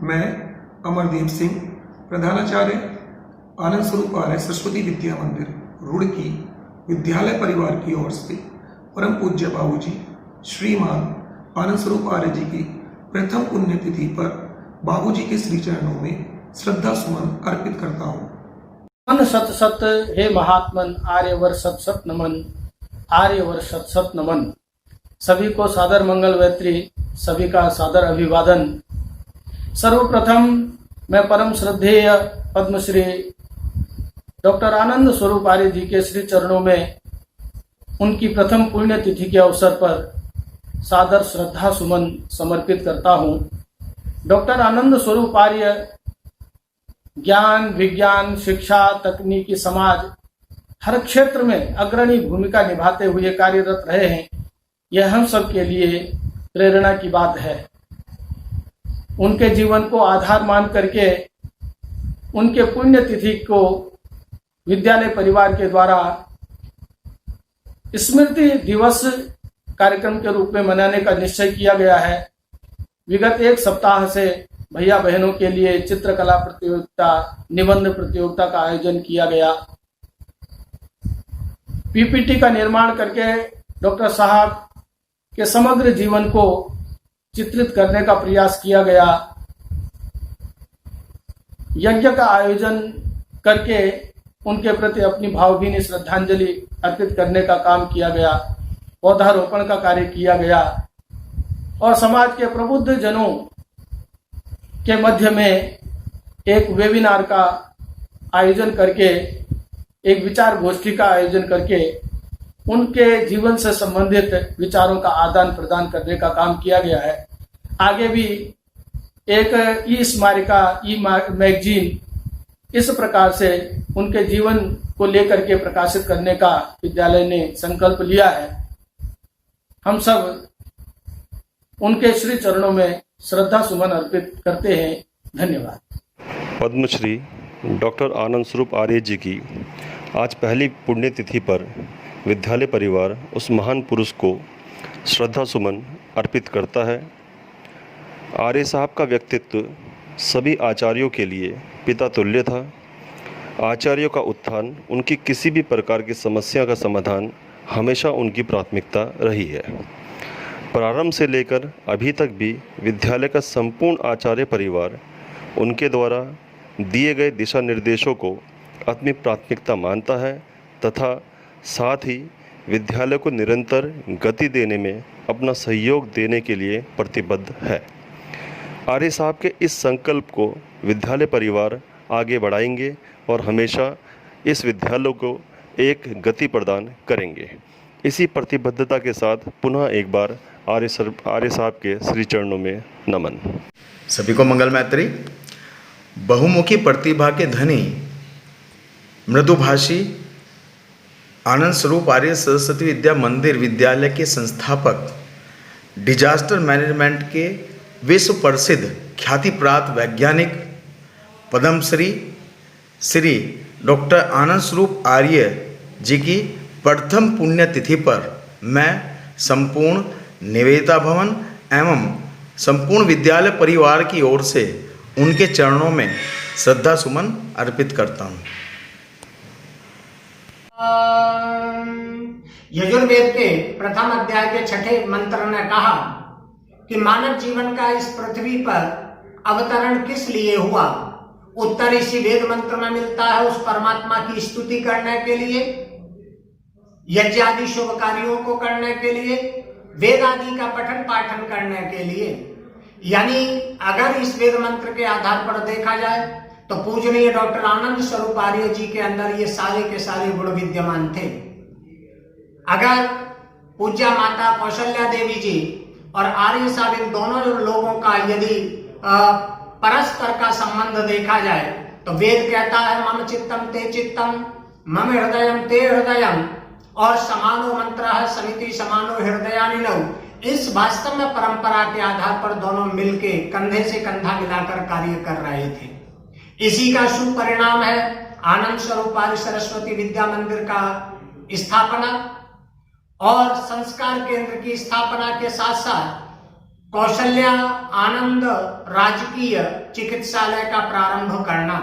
मैं अमरदीप सिंह, प्रधानाचार्य आनंद स्वरूप आर्य सरस्वती विद्या मंदिर रुड़की विद्यालय परिवार की ओर से परम पूज्य बाबूजी श्रीमान आनंद स्वरूप आर्य जी की प्रथम पुण्यतिथि पर बाबूजी के श्री चरणों में श्रद्धा सुमन अर्पित करता हूँ। मन सत सत हे महात्मन, आर्यवर सत सत नमन, आर्यवर सत सत नमन। सभी को सादर मंगल मैत्री, सभी का सादर अभिवादन। सर्वप्रथम मैं परम श्रद्धेय पद्मश्री डॉक्टर आनंद स्वरूप आर्य जी के श्री चरणों में उनकी प्रथम पुण्यतिथि के अवसर पर सादर श्रद्धा सुमन समर्पित करता हूँ। डॉक्टर आनंद स्वरूप आर्य ज्ञान, विज्ञान, शिक्षा, तकनीकी, समाज हर क्षेत्र में अग्रणी भूमिका निभाते हुए कार्यरत रहे हैं। यह हम सब के लिए प्रेरणा की बात है। उनके जीवन को आधार मान करके उनके पुण्यतिथि को विद्यालय परिवार के द्वारा स्मृति दिवस कार्यक्रम के रूप में मनाने का निश्चय किया गया है। विगत एक सप्ताह से भैया बहनों के लिए चित्रकला प्रतियोगिता, निबंध प्रतियोगिता का आयोजन किया गया। पीपीटी का निर्माण करके डॉक्टर साहब के समग्र जीवन को चित्रित करने का प्रयास किया गया। यज्ञ का आयोजन करके उनके प्रति अपनी भावभीनी श्रद्धांजलि अर्पित करने का काम किया गया। पौधारोपण का कार्य किया गया और समाज के प्रबुद्ध जनों के मध्य में एक वेबिनार का आयोजन करके, एक विचार गोष्ठी का आयोजन करके उनके जीवन से संबंधित विचारों का आदान प्रदान करने का काम किया गया है। आगे भी एक ई स्मारिका, ई मैगजीन इस प्रकार से उनके जीवन को लेकर के प्रकाशित करने का विद्यालय ने संकल्प लिया है। हम सब उनके श्री चरणों में श्रद्धा सुमन अर्पित करते हैं। धन्यवाद। पद्मश्री डॉक्टर आनंद स्वरूप आर्य जी की आज पहली पुण्यतिथि पर विद्यालय परिवार उस महान पुरुष को श्रद्धा सुमन अर्पित करता है। आर्य साहब का व्यक्तित्व सभी आचार्यों के लिए पिता तुल्य था। आचार्यों का उत्थान, उनकी किसी भी प्रकार की समस्या का समाधान हमेशा उनकी प्राथमिकता रही है। प्रारंभ से लेकर अभी तक भी विद्यालय का संपूर्ण आचार्य परिवार उनके द्वारा दिए गए दिशा निर्देशों को अपनी प्राथमिकता मानता है तथा साथ ही विद्यालय को निरंतर गति देने में अपना सहयोग देने के लिए प्रतिबद्ध है। आर्य साहब के इस संकल्प को विद्यालय परिवार आगे बढ़ाएंगे और हमेशा इस विद्यालय को एक गति प्रदान करेंगे। इसी प्रतिबद्धता के साथ पुनः एक बार आर्य साहब के श्री चरणों में नमन। सभी को मंगल मैत्री। बहुमुखी प्रतिभा के धनी, मृदुभाषी आनंद स्वरूप आर्य सरस्वती विद्या मंदिर विद्यालय के संस्थापक, डिजास्टर मैनेजमेंट के विश्व प्रसिद्ध ख्याति प्राप्त वैज्ञानिक पद्मश्री श्री डॉक्टर आनंद स्वरूप आर्य जी की प्रथम पुण्यतिथि पर मैं संपूर्ण निवेदिता भवन एवं संपूर्ण विद्यालय परिवार की ओर से उनके चरणों में श्रद्धा सुमन अर्पित करता हूँ। यजुर्वेद के प्रथम अध्याय के 6ठे मंत्र ने कहा कि मानव जीवन का इस पृथ्वी पर अवतरण किस लिए हुआ। उत्तर इसी वेद मंत्र में मिलता है, उस परमात्मा की स्तुति करने के लिए, यज्ञ आदि शुभ कार्यों को करने के लिए, वेद आदि का पठन पाठन करने के लिए। यानी अगर इस वेद मंत्र के आधार पर देखा जाए तो पूजनीय डॉक्टर आनंद स्वरूप आर्य जी के अंदर ये सारे के सारे गुण विद्यमान थे। अगर पूज्या माता कौशल्या देवी जी और आर्य साहब इन दोनों लोगों का यदि परस्पर का संबंध देखा जाए तो वेद कहता है मम चित्तम ते चित्तम, मम हृदयम ते हृदयम, और समानो मंत्र है समिति समानो हृदयानिनौ। इस वास्तव में परंपरा के आधार पर दोनों मिलके कंधे से कंधा मिलाकर कार्य कर रहे थे। इसी का शुभ परिणाम है आनंद स्वरूप आर्य सरस्वती विद्या मंदिर का स्थापना और संस्कार केंद्र की स्थापना के साथ साथ कौशल्या आनंद राजकीय चिकित्सालय का प्रारंभ करना।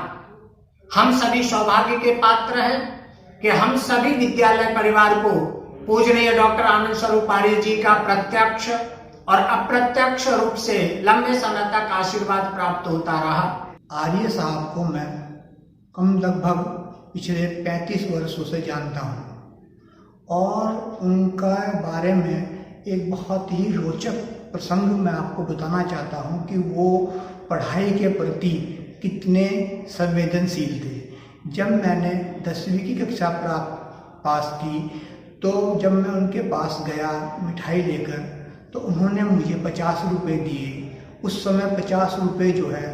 हम सभी सौभाग्य के पात्र हैं कि हम सभी विद्यालय परिवार को पूजनीय डॉक्टर आनंद स्वरूप आर्य जी का प्रत्यक्ष और अप्रत्यक्ष रूप से लंबे समय तक आशीर्वाद प्राप्त होता रहा। आर्य साहब को मैं लगभग पिछले 35 वर्षों से जानता हूँ और उनका बारे में एक बहुत ही रोचक प्रसंग मैं आपको बताना चाहता हूँ कि वो पढ़ाई के प्रति कितने संवेदनशील थे। जब मैंने 10वीं की कक्षा पास की तो जब मैं उनके पास गया मिठाई लेकर तो उन्होंने मुझे 50 रुपये दिए। उस समय 50 रुपये जो है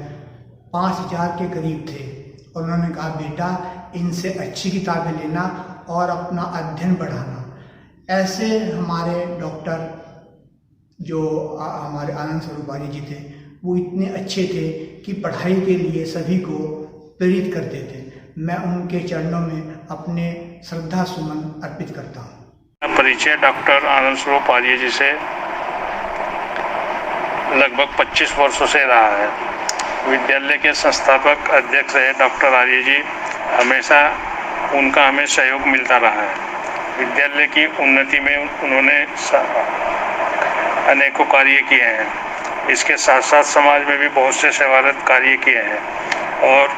5000 के करीब थे और उन्होंने कहा बेटा इनसे अच्छी किताबें लेना और अपना अध्ययन बढ़ाना। ऐसे हमारे डॉक्टर जो हमारे आनंद स्वरूप आर्य जी थे वो इतने अच्छे थे कि पढ़ाई के लिए सभी को प्रेरित करते थे। मैं उनके चरणों में अपने श्रद्धा सुमन अर्पित करता हूँ। परिचय डॉक्टर आनंद स्वरूप आर्य जी से लगभग 25 वर्षों से रहा है। विद्यालय के संस्थापक अध्यक्ष रहे डॉक्टर आर्य जी, हमेशा उनका हमें सहयोग मिलता रहा है। विद्यालय की उन्नति में उन्होंने अनेकों कार्य किए हैं। इसके साथ साथ समाज में भी बहुत से सेवारत कार्य किए हैं और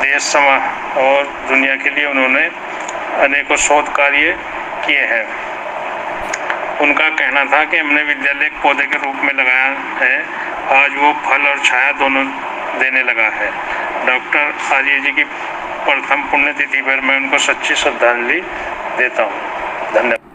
देश समाज और दुनिया के लिए उन्होंने अनेकों शोध कार्य किए हैं। उनका कहना था कि हमने विद्यालय एक पौधे के रूप में लगाया है, आज वो फल और छाया दोनों देने लगा है। डॉक्टर आर्य जी की प्रथम पुण्यतिथि पर मैं उनको सच्ची श्रद्धांजलि देता हूँ। धन्यवाद।